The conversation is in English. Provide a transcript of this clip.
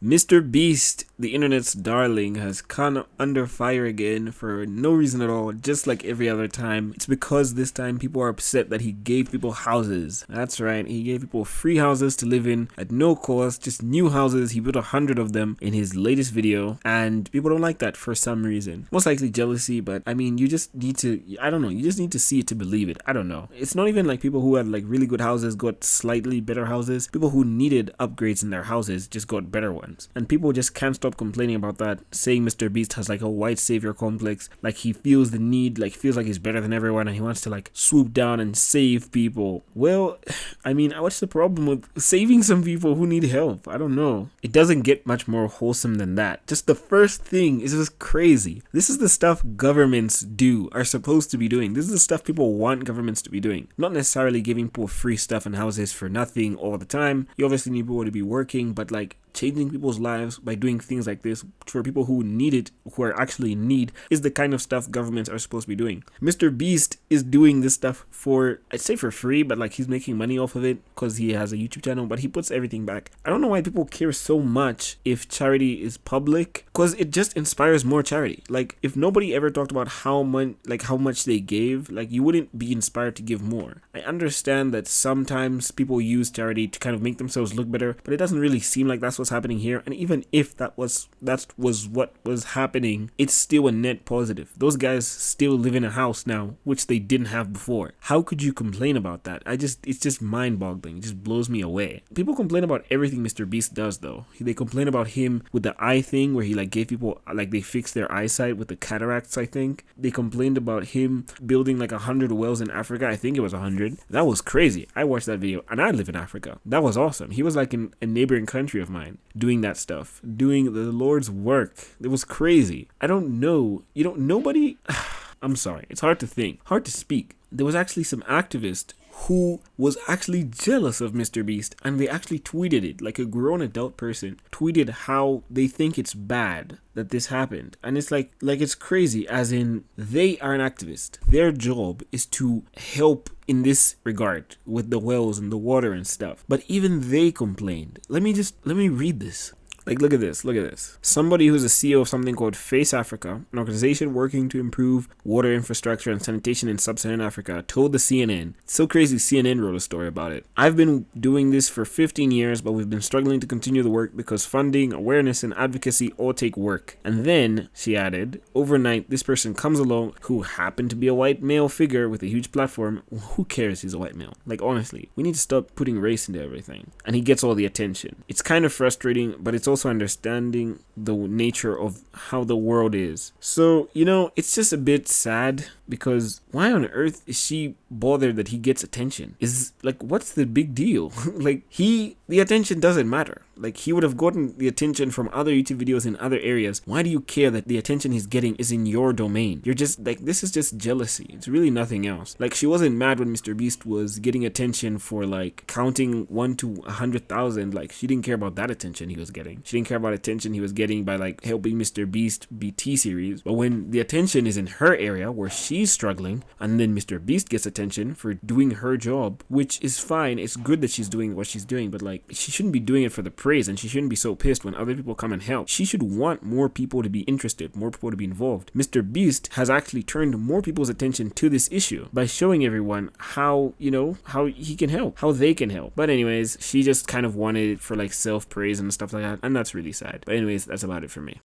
Mr. Beast, the internet's darling, has come under fire again for no reason at all, just like every other time. It's because this time people are upset that he gave people houses. That's right, he gave people free houses to live in at no cost, just new houses. He built 100 of them in his latest video, and people don't like that for some reason. Most likely jealousy, but I mean, you just need to, I don't know, you just need to see it to believe it. I don't know. It's not even like people who had like really good houses got slightly better houses. People who needed upgrades in their houses just got better ones. And people just can't stop complaining about that, saying Mr. Beast has like a white savior complex, like he feels the need, like feels like he's better than everyone and he wants to like swoop down and save people. Well, I mean, what's the problem with saving some people who need help? I don't know. It doesn't get much more wholesome than that. Just the first thing is just crazy. This is the stuff governments are supposed to be doing. This is the stuff people want governments to be doing. Not necessarily giving people free stuff and houses for nothing all the time. You obviously need people to be working, but like changing people's lives by doing things like this for people who need it, who are actually in need, is the kind of stuff governments are supposed to be doing. Mr. Beast is doing this stuff for, I'd say for free, but like he's making money off of it because he has a YouTube channel, but he puts everything back. I don't know why people care so much if charity is public, because it just inspires more charity. Like if nobody ever talked about how much they gave, like you wouldn't be inspired to give more. I understand that sometimes people use charity to kind of make themselves look better, but it doesn't really seem like that's what's happening here. And even if that was what was happening, it's still a net positive. Those guys still live in a house now, which they didn't have before. How could you complain about that? It's just mind-boggling. It just blows me away. People complain about everything Mr. Beast does though. They complain about him with the eye thing where he like gave people like they fixed their eyesight with the cataracts, I think. They complained about him building like 100 wells in Africa. I think it was 100. That was crazy. I watched that video and I live in Africa. That was awesome. He was like in a neighboring country of mine doing that stuff, doing the Lord's work. It was crazy. I don't know. Nobody, I'm sorry. It's hard to think, hard to speak. There was actually some activist who was actually jealous of Mr. Beast, and they actually tweeted it, like a grown adult person tweeted how they think it's bad that this happened. And it's like it's crazy, as in they are an activist. Their job is to help in this regard with the wells and the water and stuff. But even they complained. Let me read this. Like, look at this. Somebody who's a CEO of something called Face Africa, an organization working to improve water infrastructure and sanitation in sub-Saharan Africa, told the CNN. It's so crazy CNN wrote a story about it. I've been doing this for 15 years, but we've been struggling to continue the work because funding, awareness, and advocacy all take work. And then, she added, overnight, this person comes along who happened to be a white male figure with a huge platform. Who cares he's a white male? Like, honestly, we need to stop putting race into everything. And he gets all the attention. It's kind of frustrating, but it's also understanding the nature of how the world is. So, it's just a bit sad because why on earth is she bothered that he gets attention? Is like, what's the big deal? Like, the attention doesn't matter. Like, he would have gotten the attention from other YouTube videos in other areas. Why do you care that the attention he's getting is in your domain? You're just like, this is just jealousy. It's really nothing else. Like, she wasn't mad when Mr. Beast was getting attention for like counting 1 to 100,000. Like, she didn't care about that attention he was getting. She didn't care about attention he was getting by like helping Mr. Beast BT series. But when the attention is in her area where she's struggling, and then Mr. Beast gets attention for doing her job, which is fine. It's good that she's doing what she's doing, but like, she shouldn't be doing it for the praise, and she shouldn't be so pissed when other people come and help. She should want more people to be interested, more people to be involved. Mr. Beast has actually turned more people's attention to this issue by showing everyone how he can help, how they can help. But anyways, she just kind of wanted it for like self-praise and stuff like that, and that's really sad. But anyways, that's about it for me.